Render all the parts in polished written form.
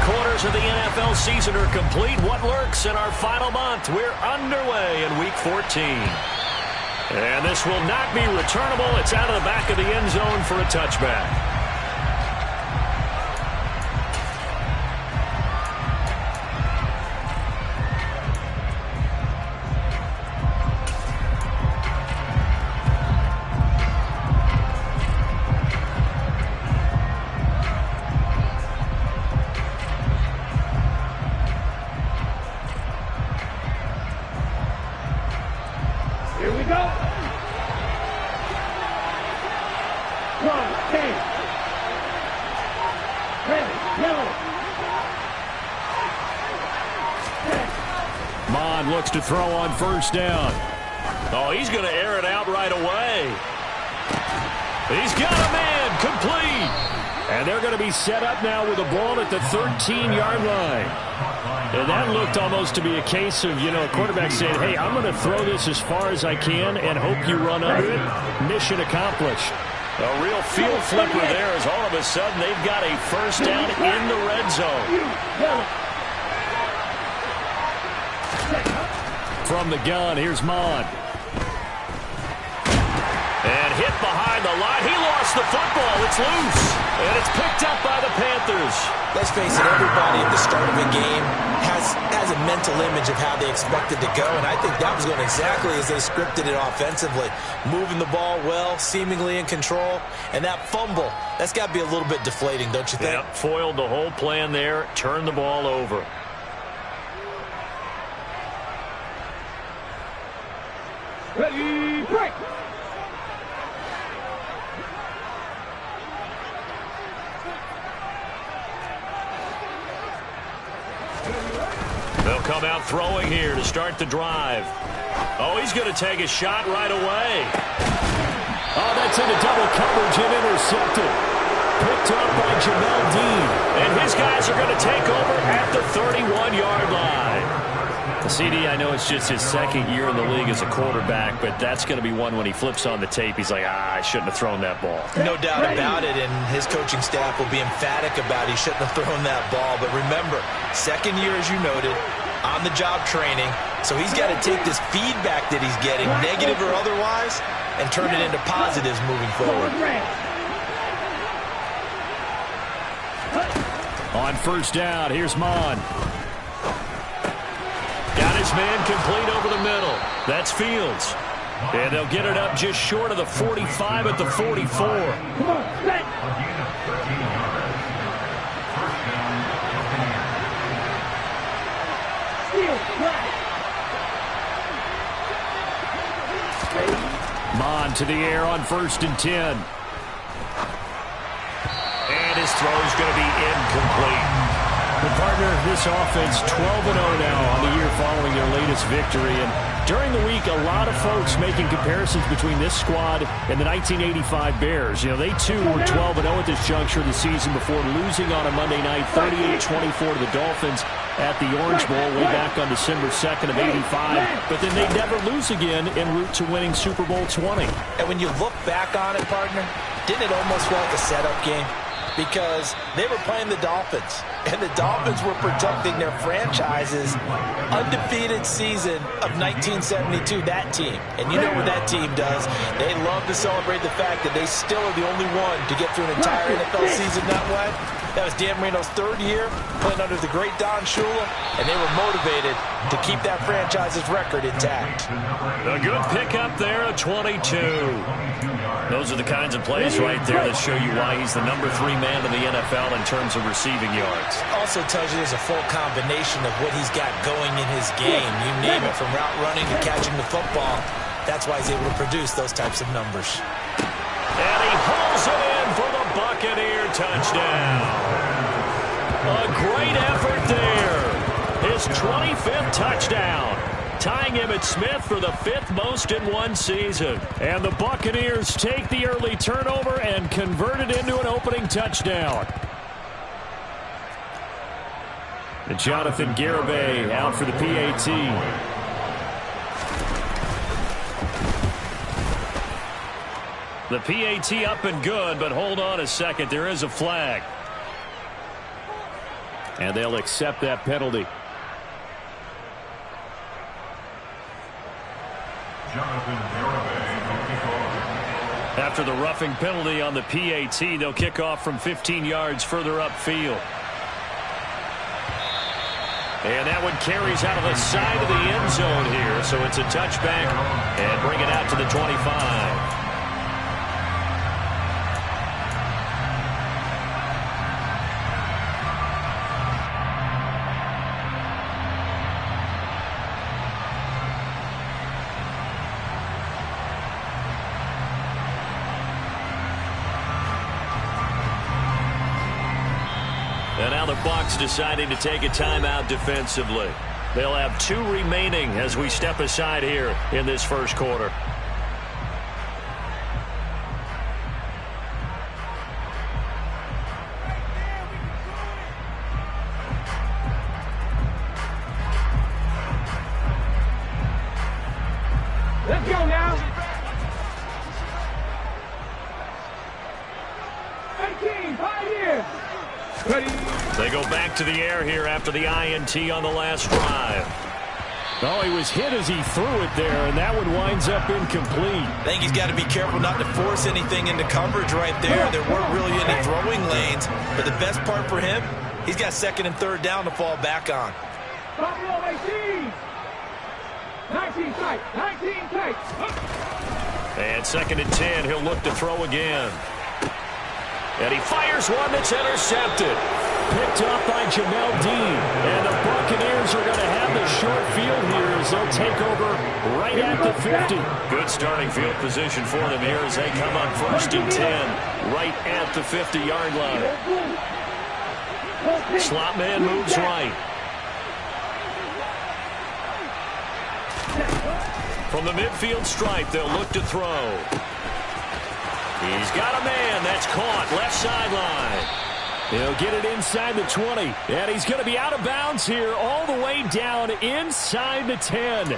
3/4 of the NFL season are complete. What lurks in our final month? We're underway in Week 14. And this will not be returnable. It's out of the back of the end zone for a touchback. Looks to throw on first down. Oh, he's going to air it out right away. He's got a man complete. And they're going to be set up now with the ball at the 13-yard line. And that looked almost to be a case of, a quarterback saying, hey, I'm going to throw this as far as I can and hope you run under it. Mission accomplished. A real field flipper there as all of a sudden they've got a first down in the red zone. From the gun, here's Mon. And hit behind the line. He lost the football. It's loose. And it's picked up by the Panthers. Let's face it, everybody at the start of a game has a mental image of how they expect it to go, and I think that was going exactly as they scripted it offensively. Moving the ball well, seemingly in control, and that fumble, that's got to be a little bit deflating, don't you think? Yep, foiled the whole plan there, turned the ball over. Ready, break! They'll come out throwing here to start the drive. Oh, he's going to take a shot right away. Oh, that's into double coverage and intercepted. Picked up by Jamel Dean. And his guys are going to take over at the 31-yard line. CD, I know it's just his second year in the league as a quarterback, but that's going to be one when he flips on the tape. He's like, I shouldn't have thrown that ball. No doubt about it, and his coaching staff will be emphatic about he shouldn't have thrown that ball. But remember, second year, as you noted, on-the-job training, so he's got to take this feedback that he's getting, negative or otherwise, and turn it into positives moving forward. On first down, here's Mon. Got his man complete over the middle. That's Fields. And they'll get it up just short of the 45 at the 44. Come on, set. Mon to the air on 1st and 10. And his throw's going to be incomplete. But partner, this offense 12-0 now on the year following their latest victory. And during the week, a lot of folks making comparisons between this squad and the 1985 Bears. They too were 12-0 at this juncture of the season before losing on a Monday night 38-24 to the Dolphins at the Orange Bowl way back on December 2nd of 85. But then they never lose again en route to winning Super Bowl 20. And when you look back on it, partner, didn't it almost feel like a setup game? Because they were playing the Dolphins, and the Dolphins were protecting their franchise's undefeated season of 1972, that team. And you know what that team does. They love to celebrate the fact that they still are the only one to get through an entire NFL season that way. That was Dan Marino's 3rd year, playing under the great Don Shula, and they were motivated to keep that franchise's record intact. A good pickup there at 22. Those are the kinds of plays right there that show you why he's the number 3 man in the NFL in terms of receiving yards. Also tells you there's a full combination of what he's got going in his game. You name it, from route running to catching the football. That's why he's able to produce those types of numbers. And he hauls it in for the Buccaneer touchdown. A great effort there. His 25th touchdown. Tying Emmitt Smith for the 5th most in one season. And the Buccaneers take the early turnover and convert it into an opening touchdown. And Jonathan Garibay out for the PAT. The PAT up and good, but hold on a second. There is a flag. And they'll accept that penalty. After the roughing penalty on the PAT, they'll kick off from 15 yards further upfield. And that one carries out of the side of the end zone here, so it's a touchback and bring it out to the 25. And now the Bucs deciding to take a timeout defensively. They'll have 2 remaining as we step aside here in this first quarter. Let's go now. 18, 5 years. They go back to the air here after the INT on the last drive. Oh, he was hit as he threw it there, and that one winds up incomplete. I think he's got to be careful not to force anything into coverage right there. There weren't really any throwing lanes, but the best part for him, he's got 2nd and 3rd down to fall back on. 18. 19 tight. 19 tight. And 2nd and 10, he'll look to throw again. And he fires one that's intercepted. Picked up by Jamel Dean. And the Buccaneers are going to have the short field here as they'll take over right at the 50. Good starting field position for them here as they come up 1st and 10 right at the 50-yard line. Slot man moves right. From the midfield stripe, they'll look to throw. He's got a man that's caught left sideline. He'll get it inside the 20. And he's going to be out of bounds here all the way down inside the 10.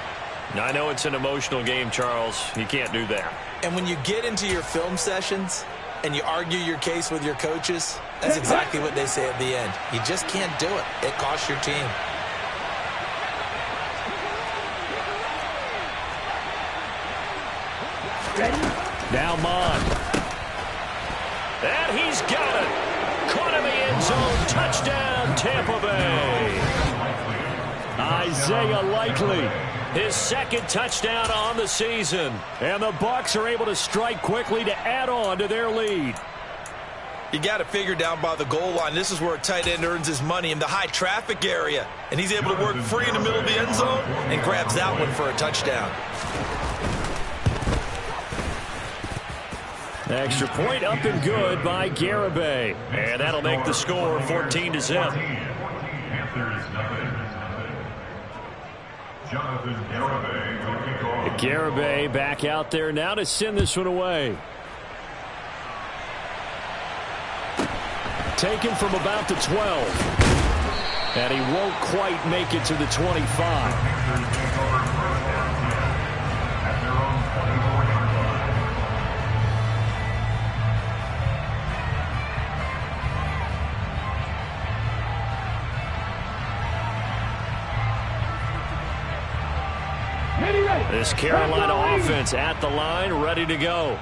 Now, I know it's an emotional game, Charles. You can't do that. And when you get into your film sessions and you argue your case with your coaches, that's exactly what they say at the end. You just can't do it. It costs your team. Now Mond. And he's got it. Caught in the end zone. Touchdown, Tampa Bay. Isaiah Likely, his 2nd touchdown on the season. And the Bucs are able to strike quickly to add on to their lead. You got to figure down by the goal line. This is where a tight end earns his money in the high traffic area. And he's able to work free in the middle of the end zone and grabs that one for a touchdown. Extra point up and good by Garibay. And that'll make the score 14-0. Garibay back out there now to send this one away. Taken from about the 12. And he won't quite make it to the 25. This Carolina offense at the line, ready to go.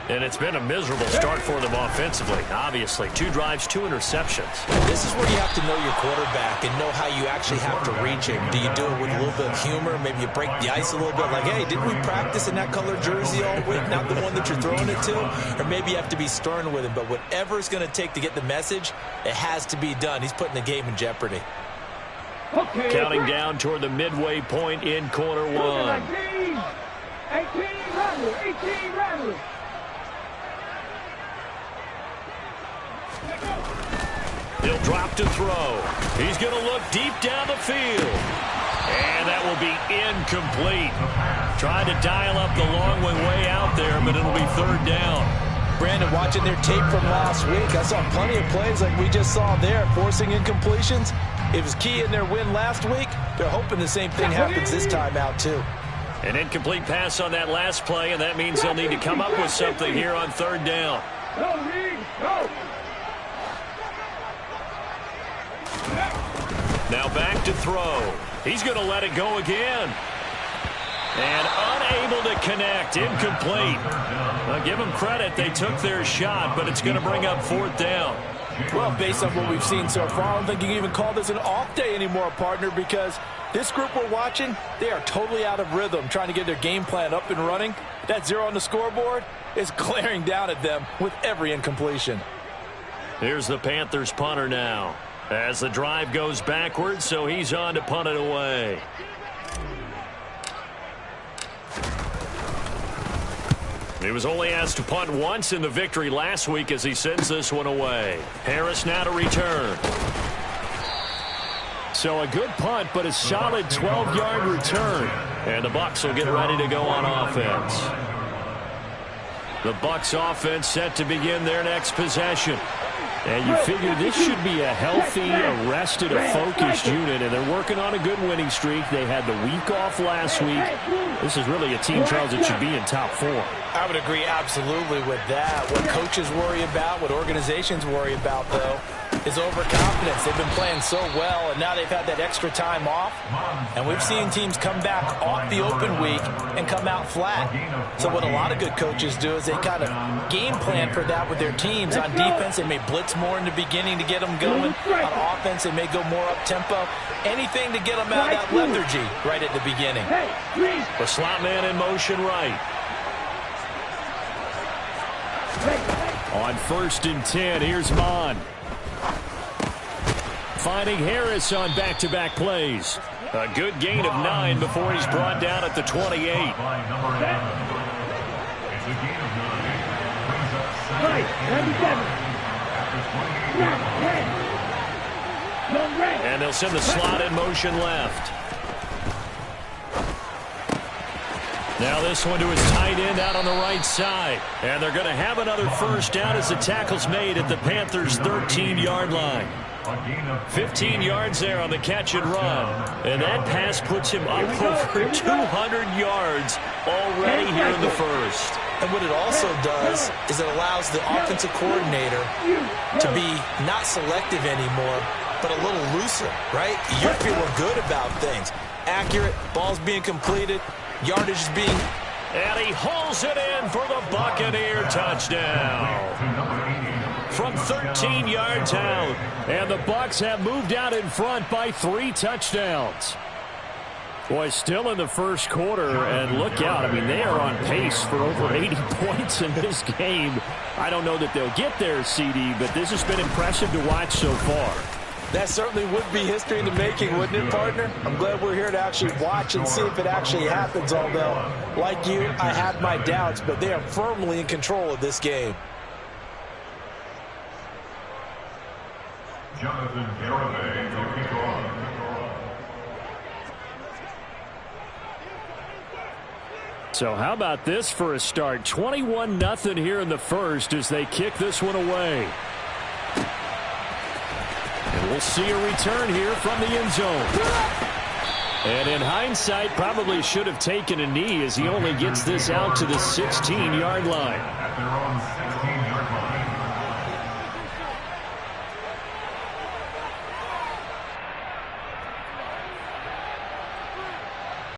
And it's been a miserable start for them offensively, obviously. 2 drives, 2 interceptions. This is where you have to know your quarterback and know how you actually have to reach him. Do you do it with a little bit of humor? Maybe you break the ice a little bit. Like, hey, didn't we practice in that color jersey all week? Not the one that you're throwing it to? Or maybe you have to be stern with him. But whatever it's going to take to get the message, it has to be done. He's putting the game in jeopardy. Okay, counting down toward the midway point in quarter 1. 18 Rattler, 18 Rattler. He'll drop to throw. He's going to look deep down the field. And that will be incomplete. Tried to dial up the long way out there, but it'll be 3rd down. Brandon, watching their tape from last week, I saw plenty of plays like we just saw there, forcing incompletions. It was key in their win last week. They're hoping the same thing happens this time out, too. An incomplete pass on that last play, and that means they'll need to come up with something here on 3rd down. Go, Reed, go. Now back to throw. He's going to let it go again. And unable to connect. Incomplete. I'll give them credit. They took their shot, but it's going to bring up 4th down. Well, based on what we've seen so far, I don't think you can even call this an off day anymore, partner, because this group we're watching, they are totally out of rhythm trying to get their game plan up and running. That 0 on the scoreboard is glaring down at them with every incompletion. Here's the Panthers punter now. As the drive goes backwards, so he's on to punt it away. He was only asked to punt once in the victory last week as he sends this one away. Harris now to return. So a good punt, but a solid 12-yard return. And the Bucs will get ready to go on offense. The Bucs offense set to begin their next possession. And you figure this should be a healthy, arrested, a focused unit, and they're working on a good winning streak. They had the week off last week. This is really a team, Charles, that should be in top 4. I would agree absolutely with that. What coaches worry about, what organizations worry about, though, is overconfidence. They've been playing so well, and now they've had that extra time off. And we've seen teams come back off the open week and come out flat. So what a lot of good coaches do is they kind of game plan for that with their teams. On defense, they may blitz more in the beginning to get them going. On offense, they may go more up-tempo. Anything to get them out of that lethargy right at the beginning. The slot man in motion right. On 1st and 10, here's Mon. Finding Harris on back-to-back plays. A good gain of 9 before he's brought down at the 28. And they'll send the slot in motion left. Now this one to his tight end out on the right side. And they're going to have another first down as the tackle's made at the Panthers' 13-yard line. 15 yards there on the catch and run. And that pass puts him up over 200 yards already here in the first. And what it also does is it allows the offensive coordinator to be not selective anymore, but a little looser, right? You're feeling good about things. Accurate, balls being completed, yardage is being... And he hauls it in for the Buccaneer touchdown. From 13 yards out. And the Bucs have moved out in front by 3 touchdowns. Boy, still in the first quarter, and look out. I mean, they are on pace for over 80 points in this game. I don't know that they'll get there, CD, but this has been impressive to watch so far. That certainly would be history in the making, wouldn't it, partner? I'm glad we're here to actually watch and see if it actually happens, although, like you, I have my doubts, but they are firmly in control of this game. Jonathan Garibay will kick off. So how about this for a start? 21-0 here in the first as they kick this one away. And we'll see a return here from the end zone. And in hindsight, probably should have taken a knee as he only gets this out to the 16-yard line. At their own 6